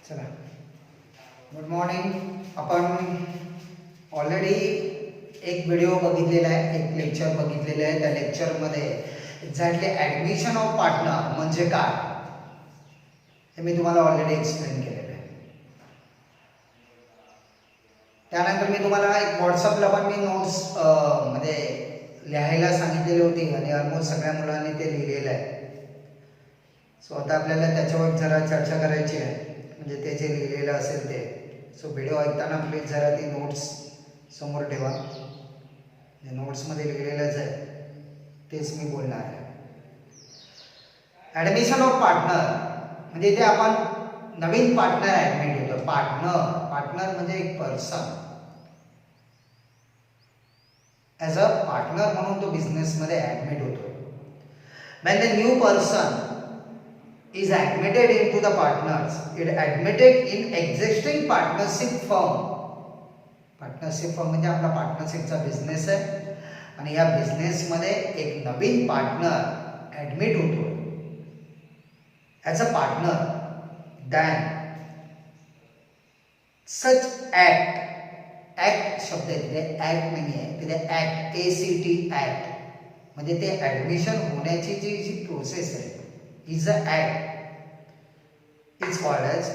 चला, good morning. आपण already एक व्हिडिओ बघितलेला आहे, एक लेक्चर बघितलेलं आहे. त्या लेक्चरमध्ये एक्झॅक्टली ॲडमिशन ऑफ पार्टनर म्हणजे काय हे मी तुम्हाला ऑलरेडी एक्सप्लेन केलेलं आहे. त्यानंतर मी तुम्हाला एक व्हॉट्सअपला पण मी नोट्स मध्ये लिहायला सांगितलेली होती आणि ऑलमोस्ट सगळ्या मुलांनी ते लिहिलेलं आहे. सो आता आपल्याला त्याच्यावर जरा चर्चा करायची आहे, म्हणजे ते जे लिहिलेलं असेल ते. सो व्हिडिओ ऐकताना प्लीज जरा ती नोट्स समोर ठेवा. नोट्समध्ये लिहिलेलंच आहे तेच मी बोलणार आहे. ॲडमिशन ऑफ पार्टनर म्हणजे इथे आपण नवीन पार्टनर ॲडमिट होतो. पार्टनर म्हणजे एक पर्सन. ॲज अ पार्टनर म्हणून तो बिझनेसमध्ये ॲडमिट होतो. when the new person is admitted into the partners, it admitted in existing partnership firm. Partnership firm म्हणजे आपला पार्टनरशिपचा बिझनेस आहे आणि या बिझनेसमध्ये एक नवीन पार्टनर ॲडमिट होतो as a partner. Than such act शब्द आहे तिथे, ॲक्ट नाही आहे तिथे, ॲक्ट ACT ॲक्ट म्हणजे ते ॲडमिशन होण्याची जी प्रोसेस आहे is an act is called as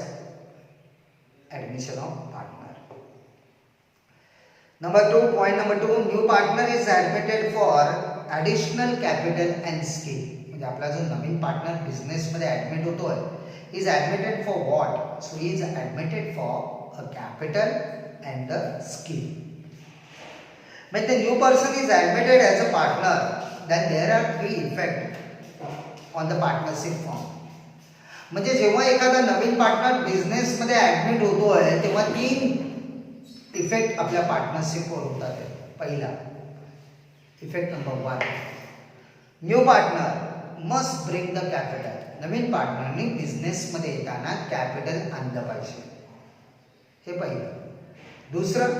admission of partner. Point number 2, new partner is admitted for additional capital and skill. म्हणजे आपला जो नवीन पार्टनर बिझनेस मध्ये ऍडमिट होतोय is admitted for what? So he is admitted for a capital and the skill. When the new person is admitted as a partner, then there are three effects on the partnership firm. म्हणजे जेव्हा एखादा नवीन partner business मध्ये admit होतोय तेव्हा 3 effect आपल्या पार्टनरशिपवर होतात. पहिला effect number 1, new partner must bring the capital. नवीन पार्टनरनी बिझनेस मध्ये येताना कॅपिटल आणलं पाहिजे, हे पहिलं. दुसरं,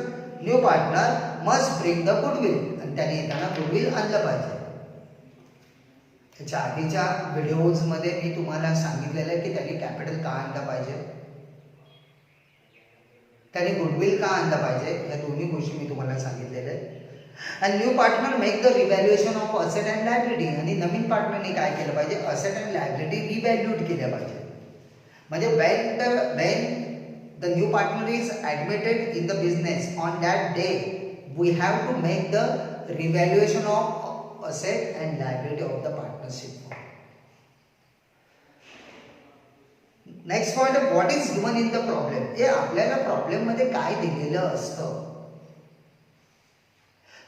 new partner must bring the goodwill, आणि त्याने येताना गुडविल आणलं पाहिजे. त्याच्या आधीच्या व्हिडिओजमध्ये मी तुम्हाला सांगितलेलं आहे की त्यांनी कॅपिटल का आणलं पाहिजे, त्याने गुडविल का आणलं पाहिजे, या दोन्ही गोष्टी मी तुम्हाला सांगितलेल्या आहेत. आणि new partner make the revaluation of asset and liability. आणि नवीन पार्टनरने काय केलं पाहिजे, असेट अँड लायबिलिटी रिव्हॅल्यूट केल्या पाहिजे. म्हणजे when the new partner is admitted in the business, on that day we have to make the revaluation of asset and liability of the partnership. Next point, what is given in the problem. हे आपल्याला problem मध्ये काय दिलेलं असतं,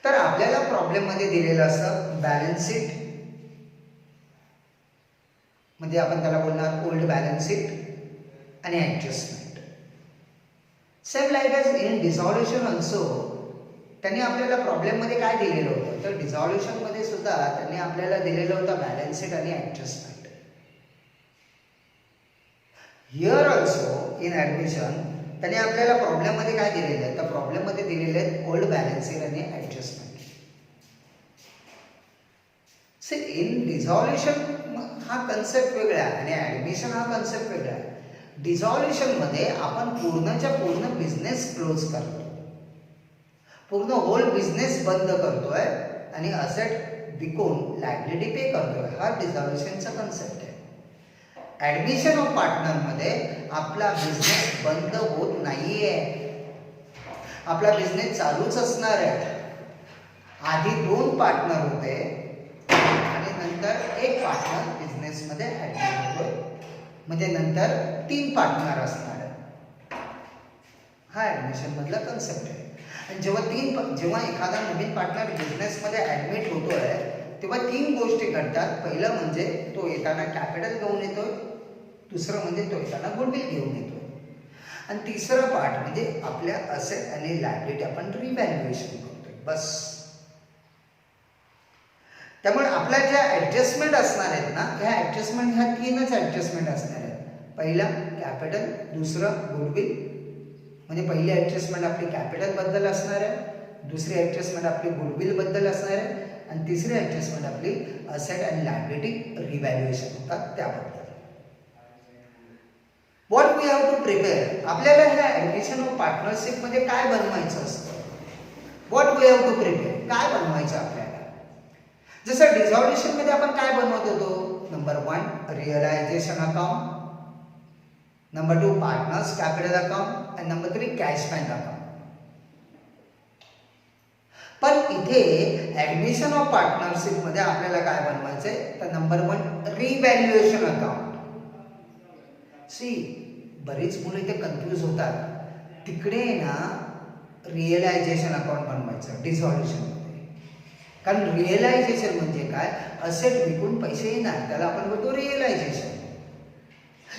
तर आपल्याला problem मध्ये दिलेलं असतं बॅलन्स शीट, म्हणजे आपण त्याला बोलणार ओल्ड बॅलन्स शीट आणि adjustment. Same like as in dissolution also त्यांनी आपल्याला प्रॉब्लेम मध्ये काय दिलेलं होतं, तर डिसॉल्युशन मध्ये सुद्धा त्यांनी आपल्याला दिलेलं होतं बॅलन्स शीट आणि adjustment. Here also in admission त्यांनी आपल्याला प्रॉब्लेम मध्ये काय दिलेलं आहे, तर प्रॉब्लेम मध्ये दिलेले आहेत ओल्ड बॅलन्स शीट आणि ऍडजस्टमेंट. से इन डिसॉल्युशन हा कन्सेप्ट वेगळा आहे आणि ऍडमिशन हा कन्सेप्ट वेगळा आहे. डिसॉल्युशन मध्ये आपण पूर्णच्या पूर्ण बिझनेस क्लोज करतो, पूर्ण होल बिझनेस बंद करतोय आणि असेट विकून लायबिलिटी पे करतोय. हा डिसॉल्युशनचा कन्सेप्ट आहे. ऍडमिशन ऑफ पार्टनर मध्ये आपला बिझनेस बंद होत नाहीये, आपला बिझनेस चालूच असणार आहे. आधी 2 पार्टनर होते आणि नंतर एक पार्टनर बिझनेस मध्ये ऍडमिट होतोय, म्हणजे नंतर 3 पार्टनर असणार आहे. हा ऍडमिशन मधला कन्सेप्ट आहे. आणि जेव्हा एखादा नवीन पार्टनर बिझनेसमध्ये ऍडमिट होतोय तेव्हा 3 गोष्टी घडतात. पहिलं म्हणजे तो येताना कॅपिटल घेऊन येतोय, दुसरं म्हणजे तो येताना गुडविल घेऊन येतोय, आणि तिसरं पार्ट म्हणजे आपल्या असेट आणि लायबिलिटी आपण रिव्हॅल्युएशन करतोय. बस. त्यामुळे आपल्या ज्या ऍडजस्टमेंट असणार आहेत ना, ह्या ऍडजस्टमेंट ह्या 3च ऍडजस्टमेंट असणार आहेत. पहिला कॅपिटल, दुसरं गुडविल, म्हणजे पहिली ऍडजस्टमेंट आपली कॅपिटल बद्दल असणार आहे, दुसरी ऍडजस्टमेंट आपली गुडविल बद्दल असणार आहे, आणि तिसरी ऍडजस्टमेंट आपली असेट अँड लायबिलिटी रिव्हॅल्युएशन होतात त्याबद्दल. What we have to prepare, आपल्याला ह्या ॲडमिशन ऑफ पार्टनरशिपमध्ये काय बनवायचं असतं, what we have to prepare, काय बनवायचं आपल्याला. जसं डिझॉल्युशनमध्ये आपण काय बनवत होतो, number 1 realization account, number 2 partners capital account आणि नंबर 3 कॅश बँक अकाउंट. पण इथे ऍडमिशन ऑफ पार्टनरशिप मध्ये आपल्याला काय बनवायचंय, तर नंबर 1 रिव्हॅल्युएशन अकाउंट. सी बरीच मुलं इथे कन्फ्यूज होतात, तिकडे ना रिअलायझेशन अकाउंट बनवायचं डिझॉल्युशन मध्ये. कारण रिअलायझेशन म्हणजे काय, असेट विकून पैसे येणार, त्याला आपण बोलतो रिअलायझेशन.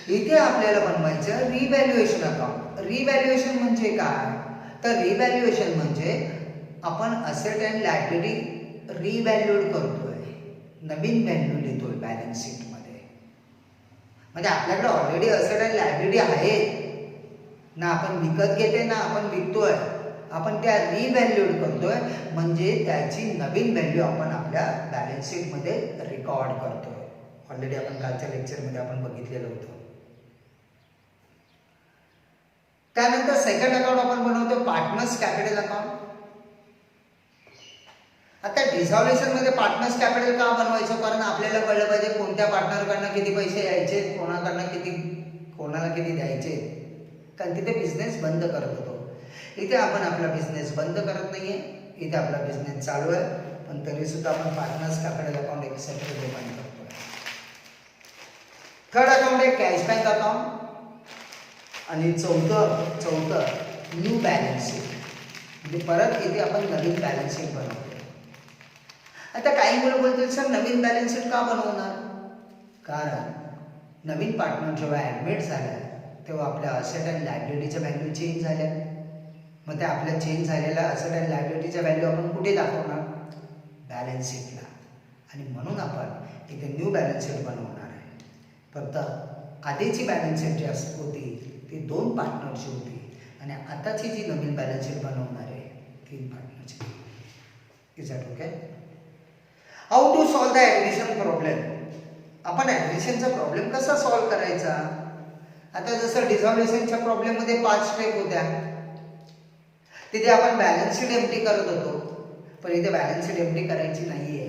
इथे आपल्याला बनवायचं रिव्हॅल्युएशन अकाउंट. रिव्हॅल्युएशन म्हणजे काय, तर रिव्हॅल्युएशन म्हणजे आपण असेट अँड लायबिलिटी रिव्हॅल्यूड करतोय, नवीन व्हॅल्यू देतोय बॅलन्स शीट मध्ये. म्हणजे आपल्याकडे ऑलरेडी असेट अँड लायबिलिटी आहेत ना, आपण विकत घेते ना आपण विकतोय, आपण त्या रिव्हॅल्यूड करतोय, म्हणजे त्याची नवीन व्हॅल्यू आपण आपल्या बॅलन्स शीट मध्ये रेकॉर्ड करतोय. ऑलरेडी आपण कालच्या लेक्चरमध्ये आपण बघितलेलं होतं. त्यानंतर सेकंड अकाउंट आपण बनवतो पार्टनर्स कॅपिटल अकाउंट. आता डिझॉल्युशन मध्ये पार्टनर्स कॅपिटल का बनवायचं, कारण आपल्याला कळलं पाहिजे कोणत्या पार्टनरकडनं किती पैसे यायचे, कोणाला किती द्यायचे, कारण तिथे बिझनेस बंद करत होतो. इथे आपण आपला बिझनेस बंद करत नाहीये, इथे आपला बिझनेस चालू आहे, पण तरी सुद्धा आपण पार्टनर्स कॅपिटल अकाउंट एक सेपरेट ओपन करतोय. थर्ड अकाउंट आहे कॅश बँक अकाउंट. आणि चौथं न्यू बॅलन्स शीट, म्हणजे परत इथे आपण नवीन बॅलन्स शीट बनवतो. आता काही मुलं बोलतील सर नवीन बॅलन्स शीट का बनवणार, कारण नवीन पार्टनर जेव्हा ॲडमिट झाला तेव्हा आपल्या असेट अँड लायबिलिटीच्या व्हॅल्यू चेंज झाल्या. मग त्या आपल्या चेंज झालेल्या असेट अँड लायबिलिटीच्या व्हॅल्यू आपण कुठे दाखवणार, बॅलन्स शीटला. आणि म्हणून आपण इथे न्यू बॅलन्स शीट बनवणार आहे. फक्त आधीची बॅलन्स शीट जी होती ती 2 पार्टनरची होती, आणि आताची जी नवीन बॅलन्स शीट बनवणार आहे 3 पार्टनरची. Is that okay. How to solve the admission problem. आपण ॲडमिशनचा प्रॉब्लेम कसा सॉल्व करायचा. आता जसं डिझॉल्युशनच्या प्रॉब्लेममध्ये 5 स्टेप होत्या, तिथे आपण बॅलन्स शीट एम्प्टी करत होतो, पण इथे बॅलन्स शीट एम्प्टी करायची नाही आहे,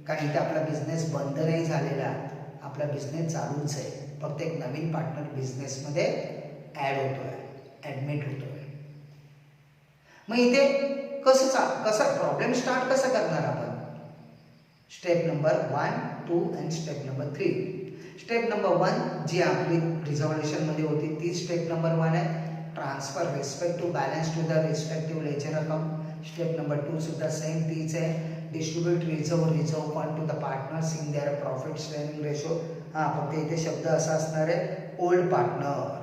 कारण इथे आपला बिझनेस बंद नाही झालेला, आपला बिझनेस चालूच आहे. फक्त एक नवीन पार्टनर बिझनेसमध्ये ॲड होतोय, ॲडमिट होतोय. मग इथे कसं प्रॉब्लेम स्टार्ट कसं करणार आपण. Step number 1, 2 and step number 3. Step number 1 जी आपली रिझॉल्युशनमध्ये होती ती स्टेप नंबर 1 आहे, transfer respect to balance to the respective ledger account. Step number 2 सुद्धा सेम तीच आहे, distribute reserve fund to the partners in their profit sharing ratio. हां, फक्त इथे शब्द असा असणार आहे, old partner.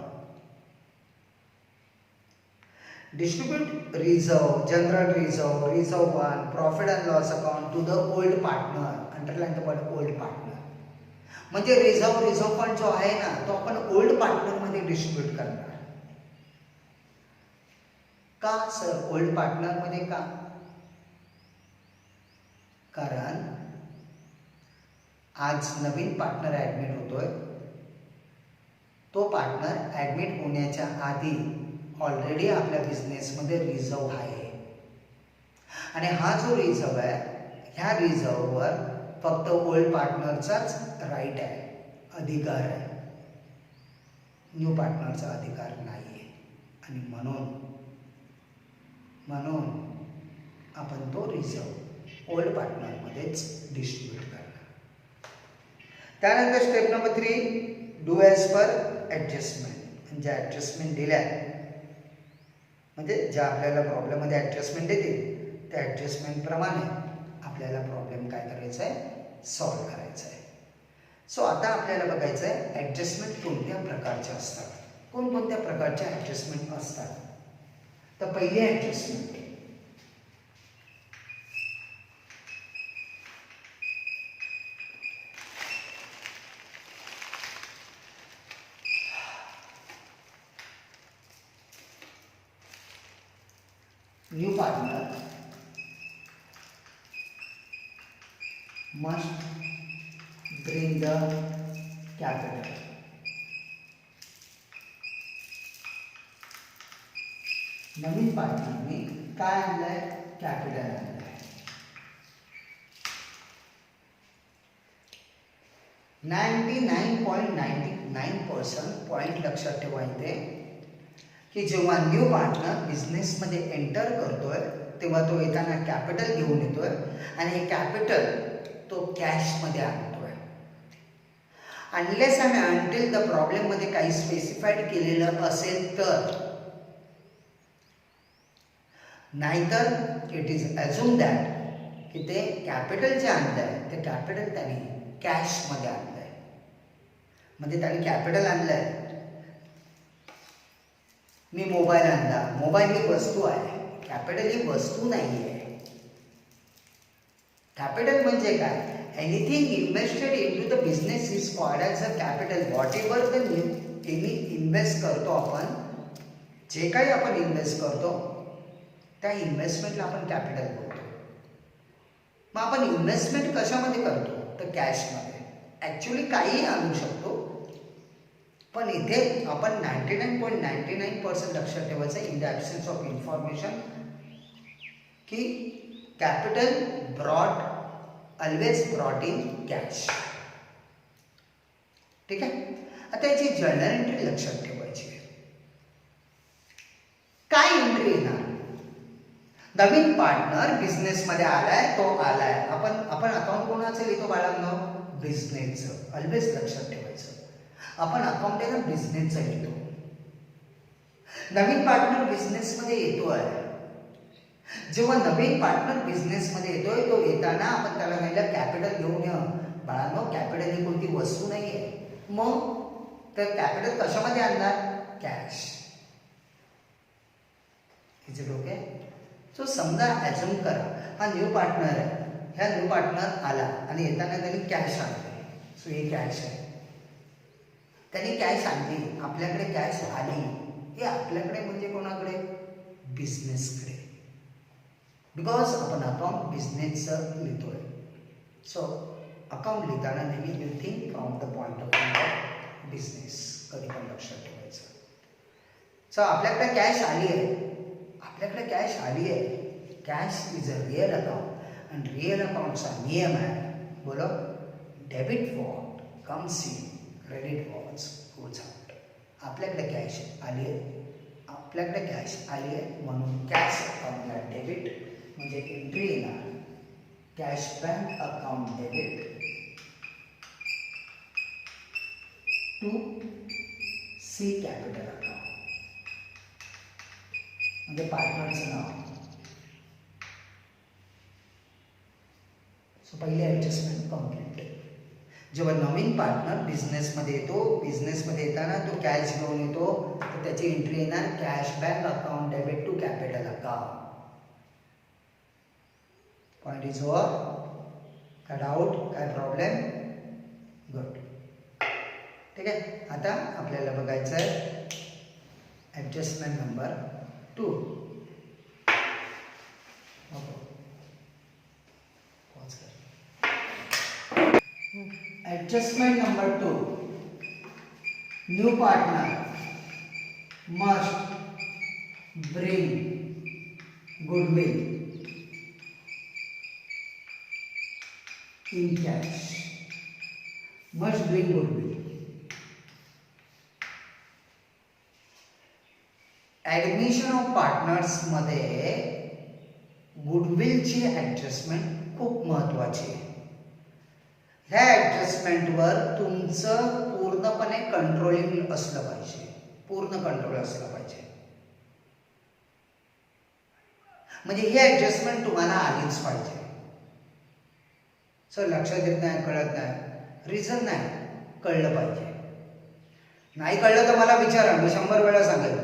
Distribute reserve, general reserve 1, profit and loss account to the old partner. Underline the word old partner. म्हणजे रिझर्व फंड जो आहे ना तो आपण ओल्ड पार्टनरमध्ये डिस्ट्रीब्यूट करणार. का सर ओल्ड पार्टनरमध्ये का, कारण आज नवीन पार्टनर ॲडमिट होतोय, तो पार्टनर ॲडमिट होण्याच्या आधी ऑलरेडी आपल्या बिझनेसमध्ये रिझर्व आहे, आणि हा जो रिझर्व आहे ह्या रिझर्ववर फक्त ओल्ड पार्टनरचाच राईट आहे, अधिकार आहे, न्यू पार्टनरचा अधिकार नाही आहे. आणि म्हणून आपण तो रिझर्व ओल्ड पार्टनरमध्येच डिस्ट्रीब्यूट करणार. त्यानंतर step number 3 do as per adjustment. ज्या ॲडजस्टमेंट दिल्या म्हणजे ज्या आपल्याला प्रॉब्लेममध्ये ॲडजस्टमेंट देतील त्या ॲडजस्टमेंटप्रमाणे आपल्याला प्रॉब्लेम काय करायचा आहे, सॉल्व करायचा आहे. सो आता आपल्याला बघायचं आहे ॲडजस्टमेंट कोणत्या प्रकारच्या असतात, कोणकोणत्या प्रकारच्या ॲडजस्टमेंट असतात. तर पहिली adjustment new partner must bring the capital. नवीन पार्टनरने काय आणलंय? कॅपिटल आणलंय. 99.99% पॉईंट लक्षात ठेवा इथे की जेव्हा न्यू पार्टनर बिझनेसमध्ये एंटर करतोय तेव्हा तो येताना कॅपिटल घेऊन येतोय आणि हे कॅपिटल तो कॅशमध्ये आणतोय. अनलेस आणि अनटिल द प्रॉब्लेममध्ये काही स्पेसिफाईड केलेलं असेल तर, नाहीतर इट इज अज्युम दॅट की ते कॅपिटल जे आणलंय ते कॅपिटल त्याने कॅशमध्ये आणलंय. म्हणजे त्याने कॅपिटल आणलंय. मी मोबाईल आणला, मोबाईल ही वस्तू आहे, कॅपिटल ही वस्तू नाही आहे. कॅपिटल म्हणजे काय? Anything invested into the business is called as a capital. Whatever the any invest करतो आपण, जे काही आपण इन्व्हेस्ट करतो त्या इन्व्हेस्टमेंटला आपण कॅपिटल बोलतो. मग आपण इन्व्हेस्टमेंट कशामध्ये करतो? तर कॅशमध्ये. ॲक्च्युली काहीही आणू शकतो, पण इथे आपण 99.99% लक्षात ठेवायचं in the absence of information की capital always brought in cash. ठीक आहे. आता याची जर्नल एंट्री लक्षात ठेवायची. काय एंट्री येणार? नवीन पार्टनर बिझनेसमध्ये आलाय, तो आलाय. आपण अकाउंट कोणाचं लिहितो बाळांनो? बिझनेसचं. ऑलवेज लक्षात ठेवायचं. आपण अकाउंट आहे ना बिझनेसचं लिहितो. नवीन पार्टनर बिझनेसमध्ये येतोय. जेव्हा नवीन पार्टनर बिझनेसमध्ये येतोय, तो येताना आपण त्याला म्हणलं कॅपिटल घेऊन ये. बाळांनो, कॅपिटल ही कोणती वस्तू नाही आहे. मग तर कॅपिटल कशामध्ये आणणार? Cash. Is it okay? So समजा ॲज्युम करा हा न्यू पार्टनर आहे. ह्या न्यू पार्टनर आला आणि येताना त्यांनी कॅश आणली. सो हे कॅश आहे. त्यांनी कॅश आणली, आपल्याकडे कॅश आली. हे आपल्याकडे म्हणजे कोणाकडे? बिझनेसकडे. बिकॉज आपण अकाउंट बिझनेसचं लिहितोय. सो अकाउंट लिहिताना नेहमी you think from the point of view of business. कधी पण लक्षात ठेवायचं. सो आपल्याकडे कॅश आली आहे. आपल्याकडे कॅश आली आहे. Cash is a real account आणि रिअल अकाउंटचा नियम आहे. बोलो, debit what comes in, credit watch goes out. आपल्याकडे कॅश आली आहे. आपल्याकडे कॅश आली आहे म्हणून कॅश अकाउंटला डेबिट म्हणजे एंट्री येणार. Cash bank account debit to C capital account म्हणजे पार्टनरचं नाव. सो पहिले ॲडजस्टमेंट कम्प्लीट. जेव्हा नवीन पार्टनर बिझनेसमध्ये येतो, बिझनेसमध्ये येताना तो कॅश घेऊन येतो, तर त्याची एंट्री येणार cash bank account debit to capital account. Point is over. काय डाऊट? काय प्रॉब्लेम? गुड. ठीक आहे. आता आपल्याला बघायचं आहे adjustment number 2. Adjustment number 2. New partner must bring goodwill in cash. Must bring goodwill. Admission of partners मध्ये गुडविलची ॲडजस्टमेंट खूप महत्त्वाची आहे. ह्या ॲडजस्टमेंटवर तुमचं पूर्णपणे कंट्रोलिंग असलं पाहिजे. पूर्ण कंट्रोल असलं पाहिजे. म्हणजे ही ॲडजस्टमेंट तुम्हाला आलीच पाहिजे. सर लक्षात येत नाही, कळत नाही, रिझन नाही, कळलं पाहिजे. नाही कळलं तर मला विचारा, मी 100 वेळा सांगेल.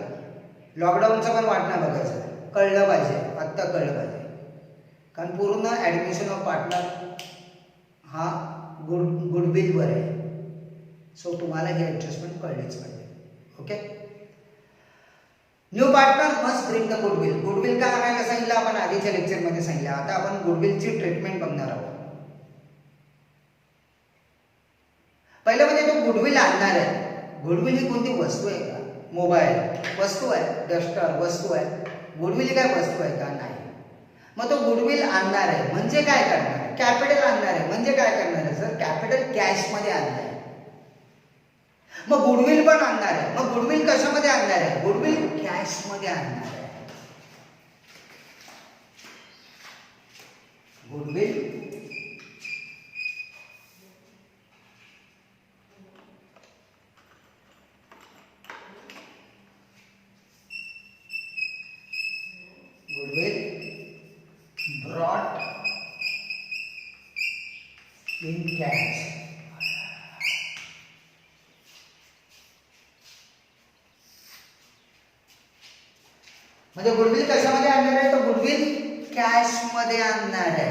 लॉकडाऊनचं पण वाट नाही बघायचं. कळलं पाहिजे, आत्ता कळलं पाहिजे. कारण पूर्ण ॲडमिशन ऑफ पार्टनर हा गुडविलवर आहे. सो तुम्हाला ही ॲडजस्टमेंट कळलीच पाहिजे. Okay. New partner must bring the goodwill. Goodwill का आणायला सांगितलं आपण आधीच्या लेक्चरमध्ये सांगितलं. आता आपण गुडविलची ट्रीटमेंट बघणार आहोत. पहिलं म्हणजे तो गुडविल आणणार आहे. गुडविल ही कोणती वस्तू आहे का? मोबाईल वस्तू आहे, डस्टर वस्तू आहे, गुडविल काय वस्तू आहे का? नाही. मग तो गुडविल आणणार आहे म्हणजे काय करणार आहे? कॅपिटल आणणार आहे म्हणजे काय करणार आहे सर? कॅपिटल कॅशमध्ये आणणार आहे. मग गुडविल पण आणणार आहे. मग गुडविल कशामध्ये आणणार आहे? गुडविल कॅशमध्ये आणणार आहे. Goodwill brought in cash. म्हणजे गुडविल कशामध्ये आणणार आहे? तर गुडविल कॅश मध्ये आणणार आहे.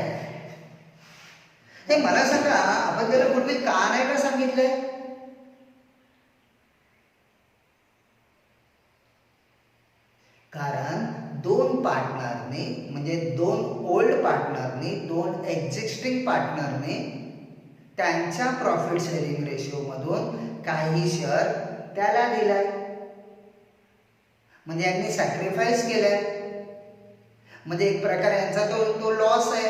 हे मला सांगा, आपण त्याला गुडविल का नाही का सांगितलंय? कारण दोन पार्टनरने म्हणजे दोन ओल्ड पार्टनरने दोन एक्झिस्टिंग पार्टनरने त्यांच्या प्रॉफिट शेअरिंग रेशिओ मधून काही शेअर त्याला दिलाय. म्हणजे यांनी सॅक्रिफाईस केलाय. म्हणजे एक प्रकारे यांचा तो लॉस आहे.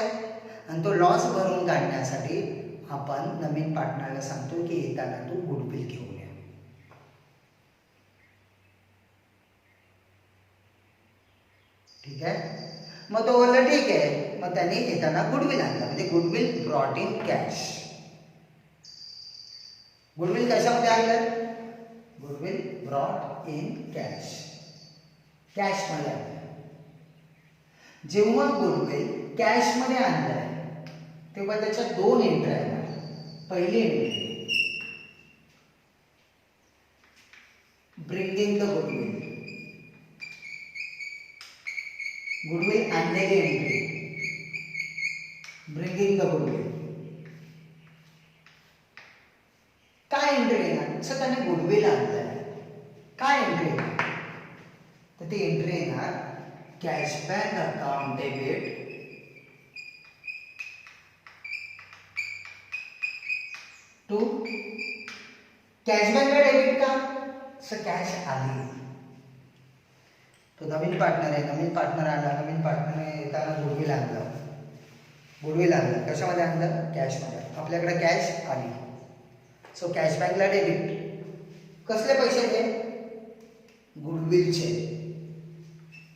आणि तो लॉस भरून काढण्यासाठी आपण नवीन पार्टनरला सांगतो की येताना तू गुडविल घेऊन ये. ठीक आहे. मग तो बोलला ठीक आहे. मग त्यांनी येताना गुडविल आणलं. म्हणजे goodwill brought in cash. Goodwill कशामध्ये आणलं? Goodwill brought in cash. Cash मध्ये आणलं. जेव्हा गुडविल कॅश मध्ये आणलंय तेव्हा त्याच्या दोन एंट्री आहेत. पहिली entry bringing the goodwill. Goodwill आणलेली एंट्री ब्रिंगिंग द गुडविल. काय एंट्री येणार? सर त्याने गुडविल आणलंय. काय एंट्री येणार? तर ती एंट्री येणार कॅशबॅक अकाउंट डेबिट टू. कॅशबॅकला डेबिट का? सर कॅश आली. तो नवीन पार्टनर आहे. नवीन पार्टनर आला. नवीन पार्टनर येताना गुडविल आणलं. गुडविल आणलं कशामध्ये आणलं? कॅशमध्ये. आपल्याकडे कॅश आली. सो कॅशबॅकला डेबिट. कसले पैसे हे? गुडविलचे.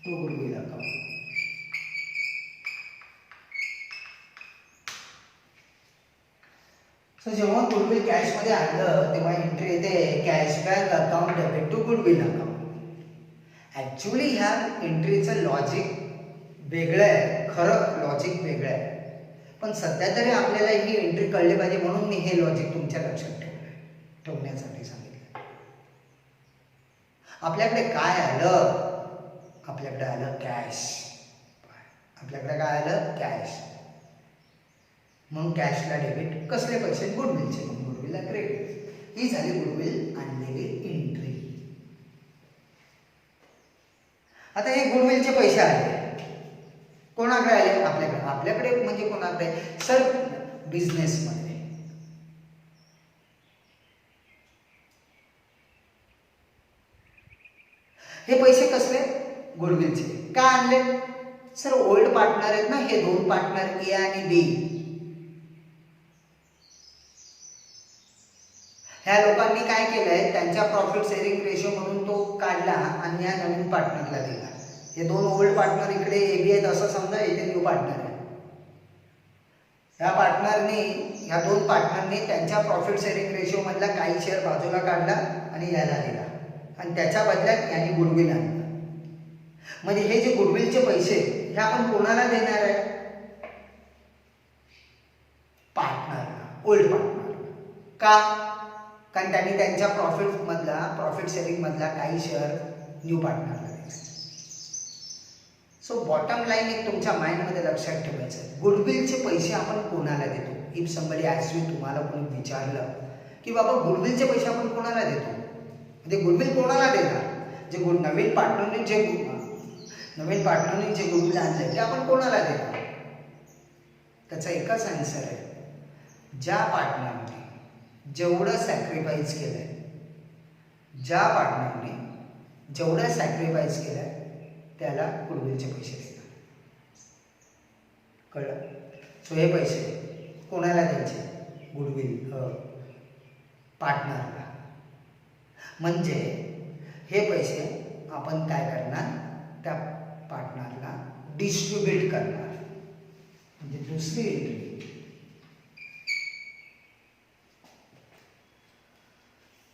To goodwill account. सो जेव्हा गुडविल कॅशमध्ये आणलं तेव्हा एंट्री येते cash bank account debit to goodwill account. Actually ह्या एंट्रीचं लॉजिक वेगळं आहे. खरं लॉजिक वेगळं आहे. पण सध्या तरी आपल्याला ही एंट्री कळली पाहिजे म्हणून मी हे लॉजिक तुमच्या लक्षात ठेवण्यासाठी सांगितलं. आपल्याकडे काय आलं? आपल्याकडे आलं कॅश. आपल्याकडे काय आलं? कॅश. म्हणून कॅशला डेबिट. कसले पैसे? गुडविलचे. म्हणून गुडविलला क्रेडिट. ही झाली गुडविल आणलेली एंट्री. आता हे गुडविलचे पैसे आले. कोणाकडे आले? आपल्याकडे. आपल्याकडे म्हणजे कोणाकडे? सर बिझनेसमध्ये. हे पैसे कसले? गुडविलचे. का आणले? सर ओल्ड पार्टनर आहेत ना हे दोन पार्टनर ए आणि बी. ह्या लोकांनी काय केलंय? त्यांच्या प्रॉफिट शेअरिंग रेशो म्हणून तो काढला आणि ह्या नवीन पार्टनरला दिला. हे दोन ओल्ड पार्टनर इकडे ए बी आहेत असं समजा. इथे न्यू पार्टनर आहे. ह्या दोन पार्टनरने त्यांच्या प्रॉफिट शेअरिंग रेशो मधला काही शेअर बाजूला काढला आणि याला दिला. आणि त्याच्या बदल्यात यांनी गुडविल आणलं. म्हणजे हे जे गुडविलचे पैसे हे आपण कोणाला देणार आहे? पार्टनरला. Old partner. का? कारण त्यांनी त्यांच्या प्रॉफिट शेअरिंग मधला काही शेअर न्यू पार्टनरला दिला. सो बॉटम लाईन एक तुमच्या माइंडमध्ये लक्षात ठेवायचं आहे. गुडविलचे पैसे आपण कोणाला देतो? इफ समबडी ॲज यू तुम्हाला कोणी विचारलं की बाबा गुडविलचे पैसे आपण कोणाला देतो? म्हणजे गुडविल कोणाला देणार? जे नवीन पार्टनरने जे गुडविल आणले ते आपण कोणाला देणार? त्याचा एकच आन्सर आहे. ज्या पार्टनरने जेवढं सॅक्रिफाईस केलंय, ज्या पार्टनरने जेवढं सॅक्रिफाईस केलंय त्याला गुडविलचे पैसे देणार. कळलं? सो हे पैसे कोणाला द्यायचे? गुडविल पार्टनरला. म्हणजे हे पैसे आपण काय करणार? त्या पार्टनरला डिस्ट्रीब्यूट करणार. म्हणजे दुसरी एंट्री,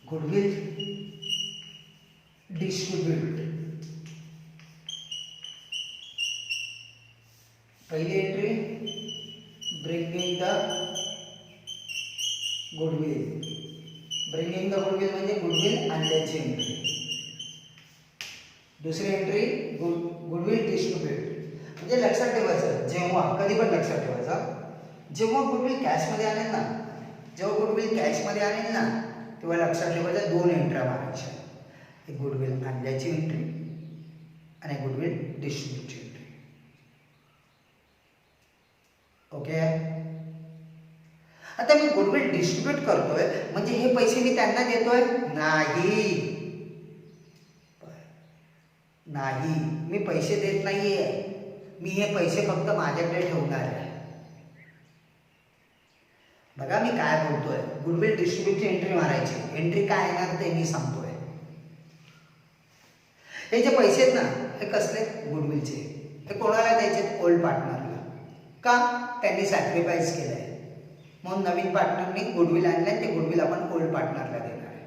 गुडविल डिस्ट्रीब्यूट. पहिली entry bringing the goodwill. Bringing the goodwill म्हणजे गुडविल आणण्याची एंट्री. दुसरी एंट्री गुडविल डिस्ट्रीब्यूट. म्हणजे लक्षात ठेवायचं, जेव्हा कधी पण लक्षात ठेवायचं, जेव्हा गुडविल कॅशमध्ये आणेल ना, जेव्हा गुडविल कॅशमध्ये आणेल ना, तेव्हा लक्षात ठेवायचं 2 एंट्र्या मारायच्या. एक गुडविल आणल्याची एंट्री आणि गुडविल डिस्ट्रीब्यूटची एंट्री. ओके. आता मी गुडविल डिस्ट्रीब्यूट करतोय म्हणजे हे पैसे मी त्यांना देतोय? नाही, नाही, मी पैसे देत नाहीये. मी हे पैसे फक्त माझ्याकडे ठेवणार आहे. बघा मी काय बोलतोय. गुडविल डिस्ट्रीब्यूटची एंट्री मारायची. एंट्री काय येणार ते मी सांगतोय. हे जे पैसे आहेत ना, हे कसले? गुडविलचे. हे कोणाला द्यायचे? ओल्ड पार्टनरला. का? त्यांनी सॅक्रिफाईस केलंय म्हणून नवीन पार्टनरनी गुडविल आणलंय, ते गुडविल आपण ओल्ड पार्टनरला देणार आहे.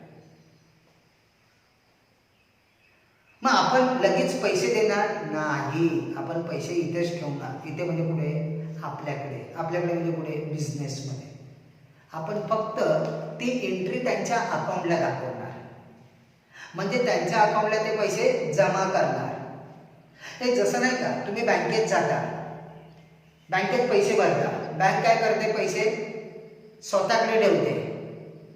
मग आपण लगेच पैसे देणार नाही. आपण पैसे इथेच ठेवणार. इथे म्हणजे कुठे? आपल्याकडे. आपल्याकडे म्हणजे कुठे? बिझनेसमध्ये. आपण फक्त ती एंट्री त्यांच्या अकाउंटला दाखवणार. म्हणजे त्यांच्या अकाउंटला ते पैसे जमा करणार. हे जसं नाही का, तुम्ही बँकेत जाता, बँकेत पैसे भरता, बँक काय करते? पैसे स्वतःकडे ठेवते,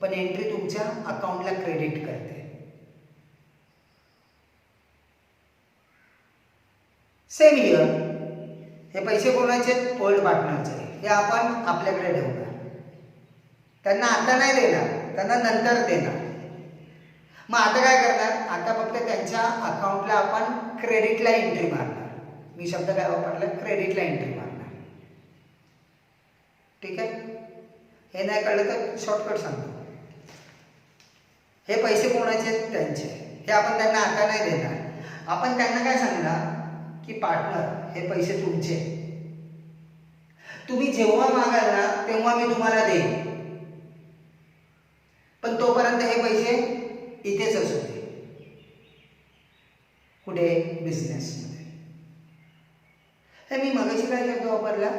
पण एंट्री तुमच्या अकाउंटला क्रेडिट करते. Same here. हे पैसे कोणाचे? ओल्ड पार्टनरचे. हे आपण आपल्याकडे ठेवणार. त्यांना आता नाही देणार, त्यांना नंतर देणार. मग आता काय करणार? आता फक्त त्यांच्या अकाउंटला आपण क्रेडिटला एंट्री मारणार. मी शब्द काय वापरला? क्रेडिटला एंट्री मारणार. ठीक आहे. हे नाही कळलं तर शॉर्टकट सांगतो. हे पैसे कोणाचे? त्यांचे. हे आपण त्यांना आता नाही देणार. आपण त्यांना काय सांगणार की पार्टनर हे पैसे तुमचे, तुम्ही जेव्हा मागाल ना तेव्हा मी तुम्हाला देईन, पण तोपर्यंत हे पैसे इथेच असू दे. कुठे? बिझनेसमध्ये. हे मी मगाशी काय शब्द वापरला?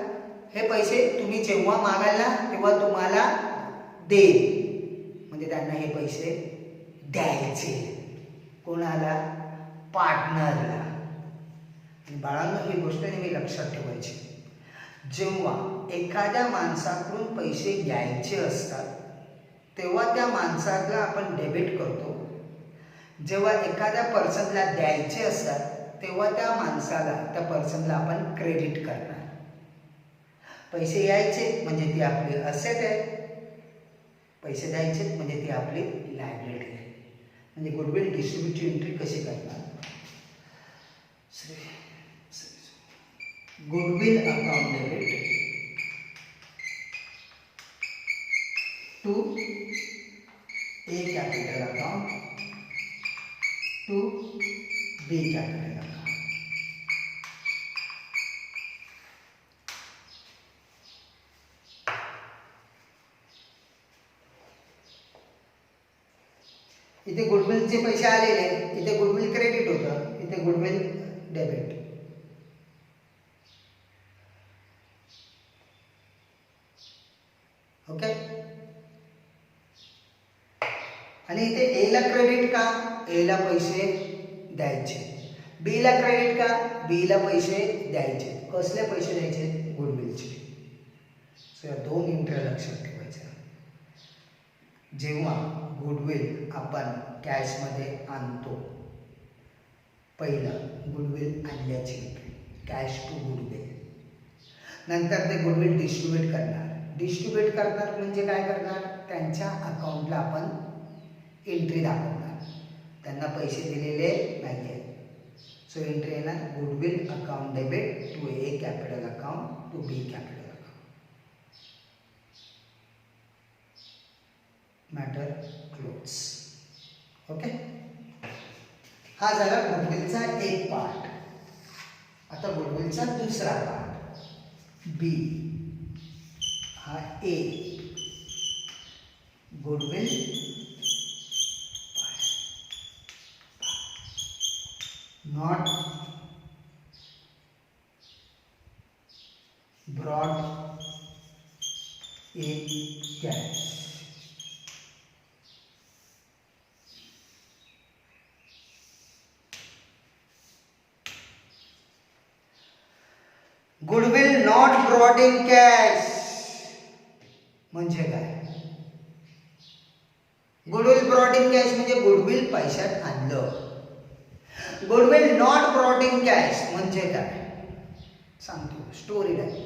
हे पैसे तुम्ही जेव्हा मागाल ना तेव्हा तुम्हाला देईन. म्हणजे त्यांना हे पैसे द्यायचे. कोणाला? पार्टनरला. बाळांनो, ही गोष्ट नेहमी लक्षात ठेवायची. जेव्हा एखाद्या माणसाकडून पैसे घ्यायचे असतात तेव्हा त्या माणसाला आपण डेबिट करतो. जेव्हा एखाद्या पर्सनला द्यायचे असतात तेव्हा त्या माणसाला, त्या पर्सनला आपण क्रेडिट करणार. पैसे यायचे म्हणजे ती आपली असेट आहे, पैसे द्यायचे म्हणजे ती आपली लायबिलिटी आहे. म्हणजे गुडविल डिस्ट्रीब्यूटची एंट्री कशी करणार? Goodwill account debit to A capital account to B capital account. इथे गुडविलचे पैसे आलेले, इथे गुडविल क्रेडिट होतं, इथे गुडविल डेबिट. ओके. आणि इथे ए ला क्रेडिट का? ए ला पैसे द्यायचे. बी ला क्रेडिट का? बी ला पैसे द्यायचे. कसले पैसे द्यायचे? गुडविलचे. सो या 2 एंट्र्या लक्षात ठेवायच्या. जेव्हा गुडविल आपण कॅशमध्ये आणतो, पहिलं गुडविल आणल्याची एंट्री, कॅश टू गुडविल. नंतर ते गुडविल डिस्ट्रीब्यूट करणार. डिस्ट्रीब्यूट करणार म्हणजे काय करणार? त्यांच्या अकाउंटला आपण एंट्री दाखवणार. त्यांना पैसे दिलेले नाही आहेत. सो एंट्री येणार goodwill account debit to A capital account to B capital account. Matter close. Okay, हा झाला गुडविलचा एक पार्ट. आता गुडविलचा दुसरा पार्ट बी. हा ए goodwill not brought in cash. Goodwill not brought in cash म्हणजे काय? गुडविल ब्रॉट इन कॅश म्हणजे गुडविल पैशात आणलं. Goodwill not brought in cash म्हणजे काय सांगतो. स्टोरी आहे.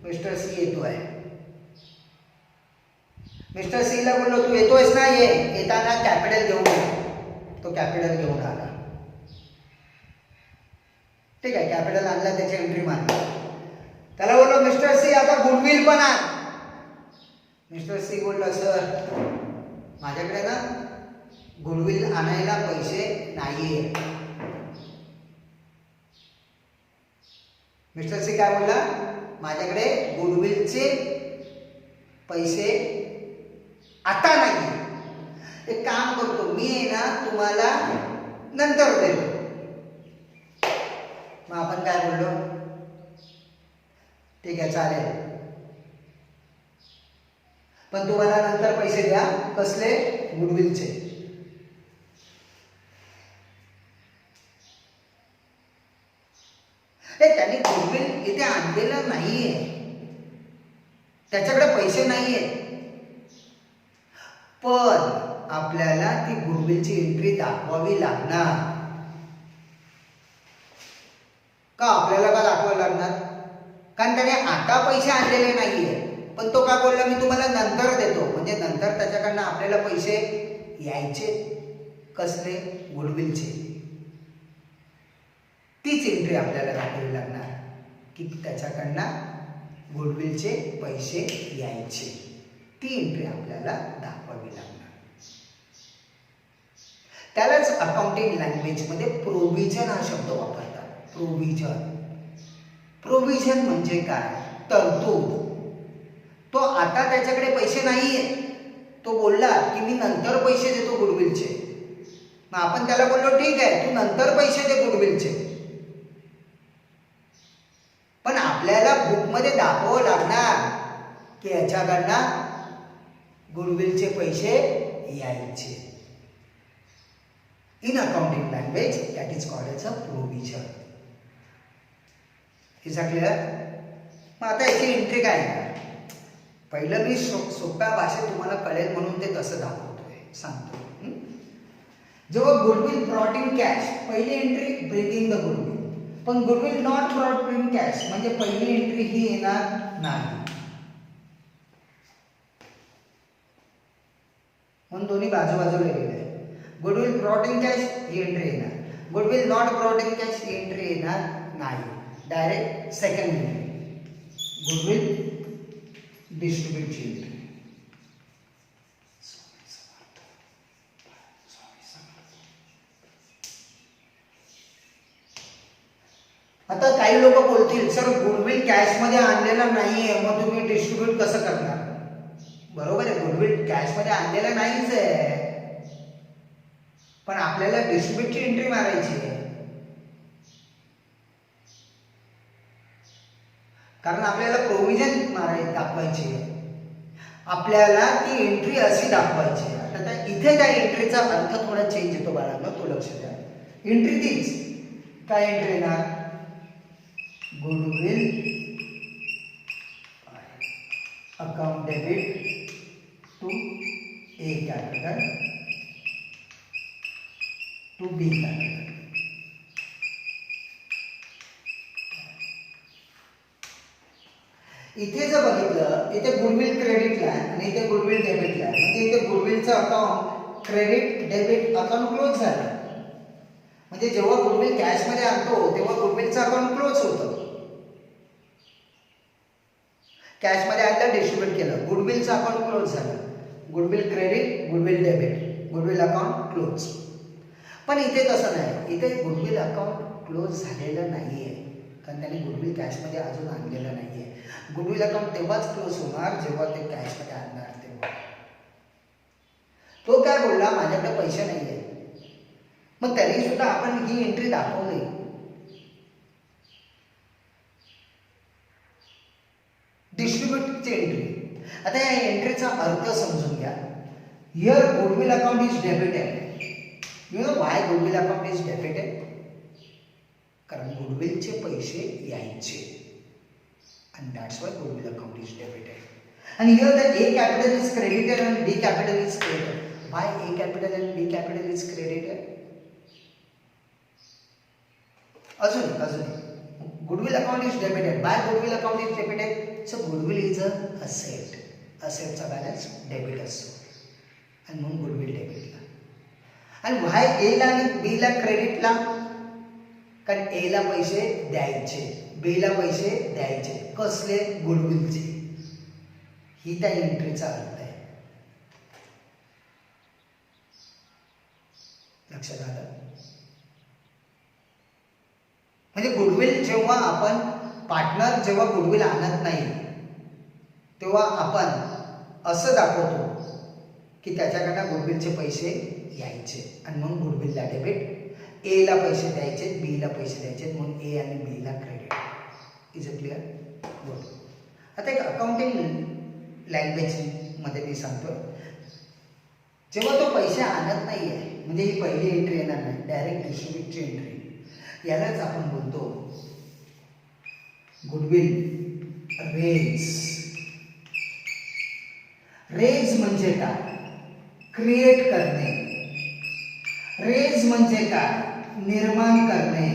मिस्टर सी येतोय. मिस्टर सी ला बोललो तू येतोयस ना, ये. येताना कॅपिटल घेऊन ये. तो कॅपिटल घेऊन आला. ठीक आहे, कॅपिटल आणला, त्याची एंट्री मारली. त्याला बोललो मिस्टर सी आता गुडविल पण आण. मिस्टर सी बोलला सर माझ्याकडे ना गुडविल आणायला पैसे नाहीये. मिस्टर सी काय बोलला, माझ्याकडे गुडविलचे पैसे आता नाही. एक काम करतो मी आहे ना तुम्हाला नंतर देतो. मग आपण काय बोललो, ठीक आहे चालेल, पण तुम्हाला नंतर पैसे द्या. कसले? गुडविलचे. त्यांनी गुडविल इथे आणलेलं नाहीये, त्याच्याकडे पैसे नाहीये, पण आपल्याला ती गुडविलची एंट्री दाखवावी लागणार. का आपल्याला का दाखवावी लागणार? कारण त्याने आता पैसे आणलेले नाहीये, पण तो का बोलला मी तुम्हाला नंतर देतो. म्हणजे नंतर त्याच्याकडनं आपल्याला पैसे यायचे. कसले? गुडविलचे. तीच एंट्री आपल्याला दाखवावी लागणार की त्याच्याकडनं गुडविलचे पैसे यायचे. ती एंट्री आपल्याला दाखवावी लागणार. त्यालाच अकाउंटिंग लँग्वेजमध्ये प्रोव्हिजन हा शब्द वापरतात. प्रोव्हिजन. प्रोव्हिजन म्हणजे काय? तरतूद. तो आता त्याच्याकडे पैसे नाहीये, तो बोलला की मी नंतर पैसे देतो गुडविलचे. मग आपण त्याला बोललो ठीक आहे तू नंतर पैसे दे गुडविलचे, पण आपल्याला बुकमध्ये दाखवावं लागणार की याच्याकडनं गुडविलचे पैसे यायचे. In accounting language that is called as a provision. Is a clear? मग आता याची एंट्री काय आहे? पहिलं मी सोप्या भाषेत तुम्हाला कळेल म्हणून ते तसं दाखवतोय, सांगतो. जेव्हा गुडविल ब्रॉट इन कॅश, पहिली एंट्री ब्रिंगिंग द गुडविल. पण goodwill not brought in cash म्हणजे पहिली एंट्री ही येणार नाही. म्हणून दोन्ही बाजूबाजूला लिहिलेलं आहे. गुडविल ब्रॉट इन कॅश ही एंट्री येणार, goodwill not brought in cash ही एंट्री येणार नाही. डायरेक्ट सेकंड एंट्री गुडविल डिस्ट्रीब्यूटची एंट्री. आता काही लोक बोलतील सर गुडविल कॅश मध्ये आणलेलं नाहीये, मग तुम्ही डिस्ट्रीब्यूट कसं करणार? बरोबर आहे, गुडविल कॅश मध्ये आणलेलं नाहीच आहे, पण आपल्याला डिस्ट्रीब्यूटची एंट्री मारायची आहे. कारण आपल्याला प्रोव्हिजन दाखवायची आहे, आपल्याला ती एंट्री अशी दाखवायची आहे. आता इथे त्या एंट्रीचा अर्थ थोडा चेंज येतो बाळांनो, तो लक्ष द्या. एंट्री तीच. काय एंट्री येणार? Goodwill account debit to A capital to B capital. इथे जर बघितलं इथे गुडविल क्रेडिटला आहे आणि इथे गुडविल डेबिटला आहे, म्हणजे इथे गुडविलचं account credit debit account close झालं. म्हणजे जेव्हा गुडविल कॅशमध्ये आणतो तेव्हा गुडविलचं अकाउंट क्लोज होतं. कॅशमध्ये आणलं, डिस्ट्रीब्यूट केलं, गुडविलचं अकाउंट क्लोज झालं. Goodwill credit, goodwill debit, goodwill account close. पण इथे तसं नाही. इथे गुडविल अकाउंट क्लोज झालेलं नाही आहे, कारण त्याने गुडविल कॅशमध्ये अजून आणलेलं नाही आहे. गुडविल अकाउंट तेव्हाच क्लोज होणार जेव्हा ते कॅशमध्ये आणणार तेव्हा. तो काय बोलला, माझ्याकडे पैसे नाही आहे. मग तरी सुद्धा आपण ही एंट्री दाखवली. डिस्ट्रीब्यूटची एंट्री. आता या एंट्रीचा अर्थ समजून घ्या. Here goodwill account is debited. You know Y goodwill account is debited? कारण गुडविलचे पैसे यायचे, and that's why goodwill account is debited. And here the A capital is credited and B capital is credited. Why A capital and B capital is credited? अजून goodwill account is debited. Why goodwill account is debited? So goodwill is a asset. Assetचा balance debit असतो आणि म्हणून goodwill डेबिटला. आणि why A ला आणि B ला क्रेडिटला? कारण A ला पैसे द्यायचे, B ला पैसे द्यायचे. कसले? गुडविलचे. ही त्या एंट्रीचा अर्थ आहे. लक्षात आलं? म्हणजे गुडविल जेव्हा आपण पार्टनर जेव्हा गुडविल आणत नाही तेव्हा आपण असं दाखवतो की त्याच्याकडनं गुडविलचे पैसे यायचे आणि म्हणून गुडविलला डेबिट. ए ला पैसे द्यायचे, बी ला पैसे द्यायचे, म्हणून ए आणि बी ला credit. Is it clear? Good. आता एक अकाउंटिंग लँग्वेजमध्ये मी सांगतो, जेव्हा तो पैसे आणत नाही आहे म्हणजे ही पहिली एंट्री येणार नाही, डायरेक्ट डिस्ट्रीब्यूटची एंट्री. यालाच आपण बोलतो गुडविल रेज. रेज म्हणजे काय? क्रिएट करणे. रेज म्हणजे काय? निर्माण करणे.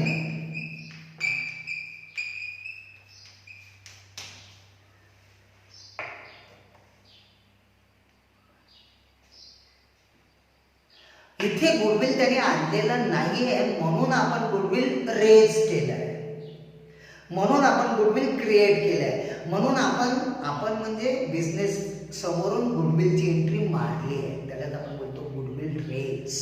इथे गुडविल त्याने आणलेलं नाहीये म्हणून आपण गुडविल रेज केलंय, म्हणून आपण गुडविल क्रिएट केलंय, म्हणून आपण म्हणजे बिझनेस समोरून गुडविलची एंट्री मारली आहे. त्यालाच आपण बोलतो गुडविल रेज.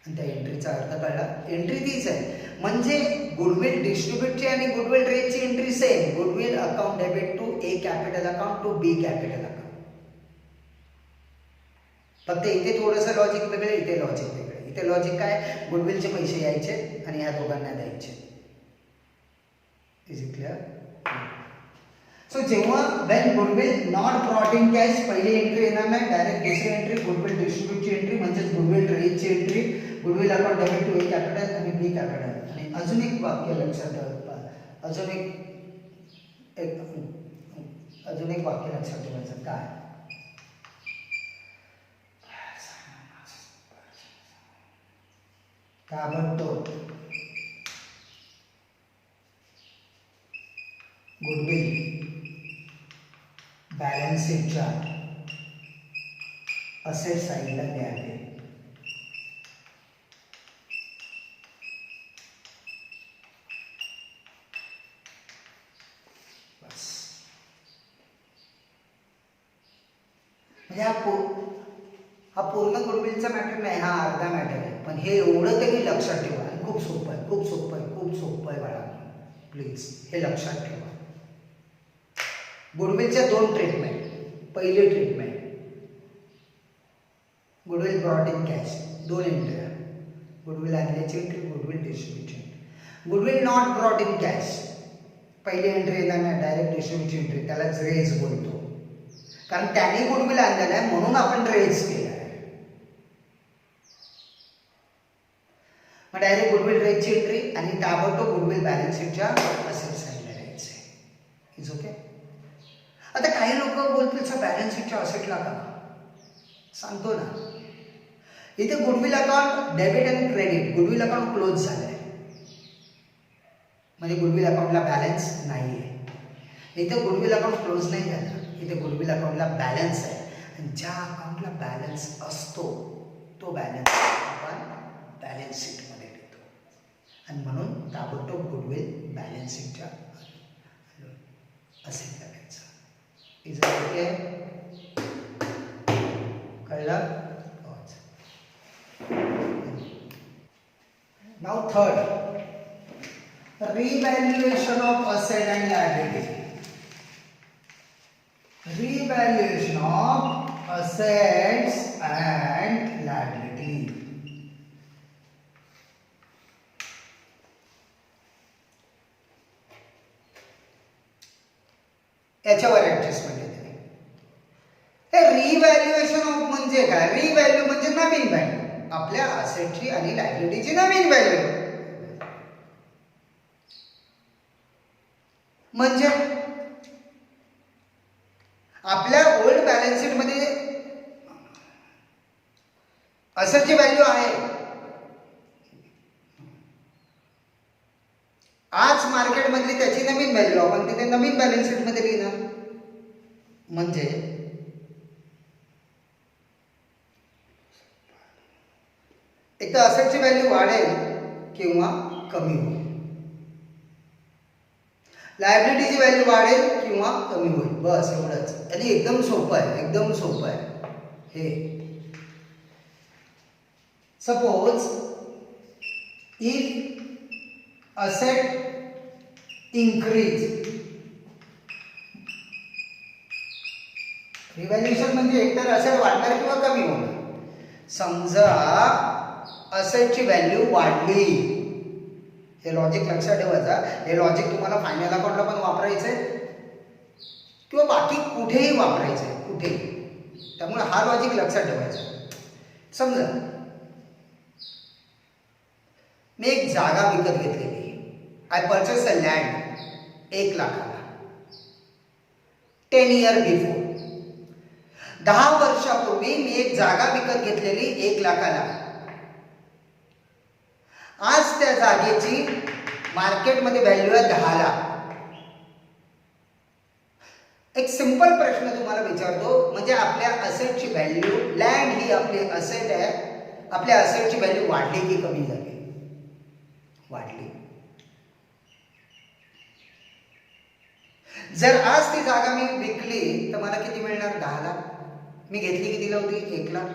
आणि त्या एंट्रीचा अर्थ कळला? एंट्री तीच आहे. म्हणजे गुडविल डिस्ट्रीब्यूटची आणि गुडविल रेजची entry same. Goodwill account debit to A capital account to B capital account. फक्त इथे थोडंसं लॉजिक वेगळं, इथे लॉजिक वेगळं. इथे लॉजिक काय? गुडविलचे पैसे यायचे आणि ह्या दोघांना द्यायचे. Is it clear? सो जेव्हा when goodwill not brought in cash, पहिली एंट्री येणार नाही, डायरेक्ट दुसरी एंट्री गुडविल डिस्ट्रीब्यूटची एंट्री म्हणजेच गुडविल रेजची entry. Goodwill account debit to A capital आणि बी कॅपिटल. आणि अजून एक वाक्य लक्षात ठेवा, अजून एक वाक्य लक्षात ठेवायचं. काय? ताबडतोब गुडविल बॅलन्स शीटच्या असेट साईडला द्यावे. बस. म्हणजे हा पूर्ण गुडविलचा मॅटर नाही, हा अर्धा मॅटर आहे. पण हे एवढं तरी लक्षात ठेवा. खूप सोपं आहे, खूप सोपं आहे, खूप सोपं आहे बाळा. प्लीज हे लक्षात ठेवा. गुडविलच्या दोन ट्रीटमेंट. पहिली treatment goodwill brought in cash, दोन एंट्री. गुडविल आणल्याची एंट्री, गुडविल डिस्ट्रीब्यूटची entry. Goodwill not brought in cash, पहिली एंट्री येणार नाही, डायरेक्ट डिस्ट्रीब्यूटची एंट्री. त्यालाच रेज बोलतो, कारण त्याने गुडविल आणलेलं आहे म्हणून आपण रेज केलं आहे. मग डायरेक्ट गुडविल रेजची एंट्री आणि ताबडतोब गुडविल बॅलन्स शीटच्या असेट साईडला द्यायचे. Is okay? आता काही लोक बोलतील सर बॅलन्स शीटच्या असेटला का? सांगतो ना. इथे गुडविल अकाउंट डेबिट आणि क्रेडिट, गुडविल अकाउंट क्लोज झालंय म्हणजे गुडविल अकाउंटला बॅलन्स नाही आहे. इथे गुडविल अकाउंट क्लोज नाही झालं, इथे गुडविल अकाउंटला बॅलन्स आहे. आणि ज्या अकाउंटला बॅलन्स असतो तो बॅलन्स आपण बॅलन्स शीटमध्ये लिहितो आणि म्हणून ताबडतोब गुडविल बॅलन्स शीटच्या असेल करायचं. Is okay? कळलं? Now third, revaluation of asset and liability. Revaluation of assets and liability. याच्यावर ऍडजस्टमेंट येते. हे रिव्हॅल्युएशन ऑफ म्हणजे काय? रिव्हॅल्यू म्हणजे नवीन व्हॅल्यू, आपल्या असेटची आणि लायबिलिटीची नवीन व्हॅल्यू. म्हणजे आपल्या ओल्ड बॅलन्स शीट मध्ये असेटची व्हॅल्यू आहे, आज मार्केट मधली त्याची नवीन व्हॅल्यू आपण तिथे नवीन बॅलन्स शीट मध्ये लिहिणार. म्हणजे एक तर असेटची व्हॅल्यू वाढेल किंवा कमी होईल, लायबिलिटीची व्हॅल्यू वाढेल किंवा कमी होईल, बस एवढंच. आणि एकदम सोपं आहे, एकदम सोपं आहे हे. Suppose if asset increase, revaluation म्हणजे एकतर असेट वाढणार किंवा कमी होणार. समजा असेटची व्हॅल्यू वाढली, हे लॉजिक लक्षात ठेवायचं. हे लॉजिक तुम्हाला फायनल अकाउंटला पण वापरायचंय किंवा बाकी कुठेही वापरायचंय, कुठेही. त्यामुळे हा लॉजिक लक्षात ठेवायचा. समजा मी एक जागा विकत घेतलेली, I purchase a land 1 लाखाला 10 years before. 10 वर्षापूर्वी मी एक जागा विकत घेतलेली 1 लाखाला. आज त्या जागेची मार्केटमध्ये व्हॅल्यू आहे 10 लाख. एक सिंपल प्रश्न तुम्हाला विचारतो, म्हणजे आपल्या असेटची व्हॅल्यू, लँड ही आपली असेट आहे, आपल्या असेटची व्हॅल्यू वाढली की कमी झाली? वाढली. जर आज ती जागा मी विकली तर मला किती मिळणार? 10 लाख. मी घेतली कितीला होती? 1 लाख,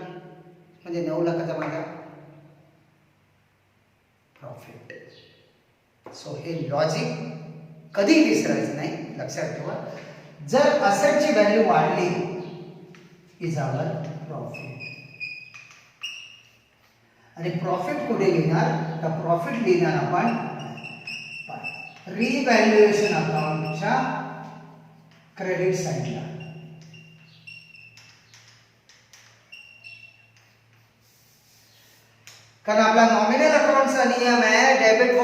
म्हणजे 9 लाखाचा माझा प्रॉफिट. सो हे लॉजिक कधी विसरायचं नाही, लक्षात ठेवा. जर असेटची व्हॅल्यू वाढली इज आवर प्रॉफिट. आणि प्रॉफिट कुठे लिहिणार? तर प्रॉफिट लिहिणार आपण रिव्हॅल्युएशन अकाउंटच्या क्रेडिट साईडला. कारण आपला नॉमिनल अकाउंटचा नियम आहे डेबिट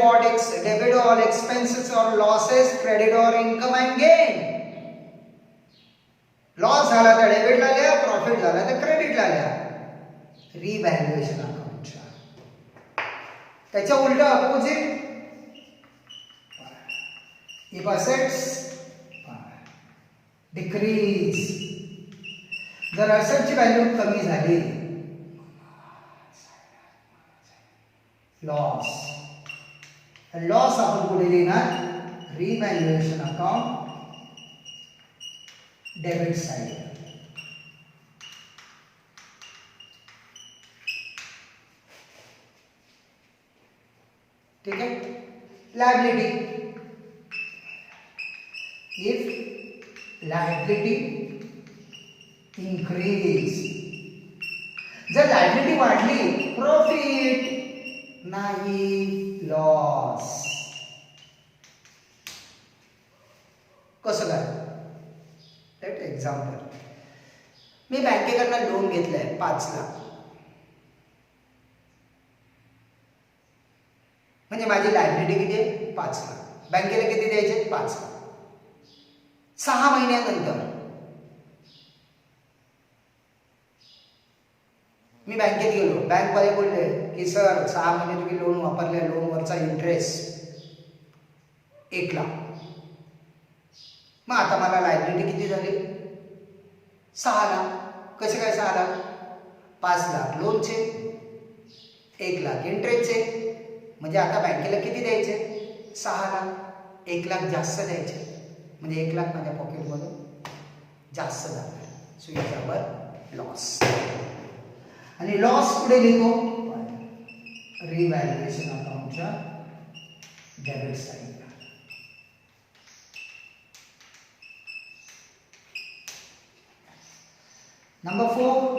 ऑल एक्सपेन्सेस और लॉसेस, क्रेडिट और इनकम अँड गेन. लॉस झाला तर डेबिटला लिहा, प्रॉफिट झाला तर क्रेडिटला लिहा. रिव्हॅल्युएशन अकाउंटच्या त्याच्या उलट अपोजिट, इफ असेट्स डिक्रीज, जर असेटची व्हॅल्यू कमी झाली, लॉस. लॉस आपण पुढे लिहिणार रिव्हॅल्युएशन अकाउंट डेबिट साइड. ठीक है. लायबिलिटी, इफ लायबिलिटी इन्क्रीज, जर लायबिलिटी वाढली प्रॉफिट, नाही लॉस. कसं काय? Let example. मी बँकेकडनं लोन घेतलंय 5 लाख, म्हणजे माझी लायबिलिटी किती आहे? 5 लाख. बँकेला किती द्यायचे? 5 लाख. 6 महिन्यानंतर मी बँकेत गेलो, बँकवाले बोलले की सर 6 महिने तुम्ही लोन वापरले, लोनवरचा इंटरेस्ट 1 लाख. मग आता मला लायबिलिटी किती झाली? 6 लाख. कसे काय 6 लाख? 5 लाख लोनचे, 1,00,000 इंटरेस्टचे, म्हणजे आता बँकेला किती द्यायचे? 6,00,000. 1,00,000 जास्त द्यायचे, म्हणजे 1,00,000 माझ्या पॉकेटमधून जास्त जाणार. सो याच्यावर लॉस. आणि लॉस पुढे लिहितो रिव्हॅल्युएशन अकाउंटच्या डेबिट साईडला. Number 4,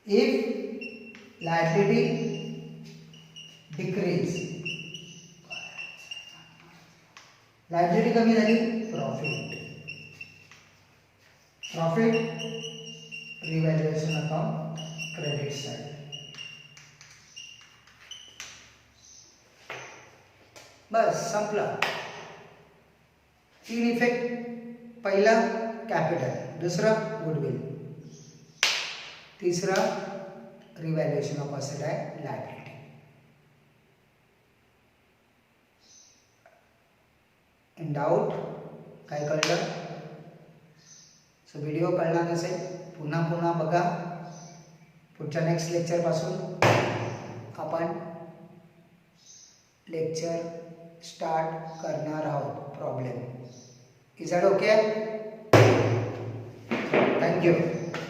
if liability decrease, liability कमी झाली, profit revaluation account credit side. बस संपलं. 3 इफेक्ट. पहिला कॅपिटल, दुसरा गुडविल, तिसरा रिव्हॅल्युएशन ऑफ असेट आहे लायबिलिटी. इन डाऊट काय कळलं? सो व्हिडिओ कळला नसेल पुन्हा पुन्हा बघा. पुढच्या नेक्स्ट लेक्चरपासून आपण लेक्चर स्टार्ट करणार आहोत. Problem. Is that okay? Thank you.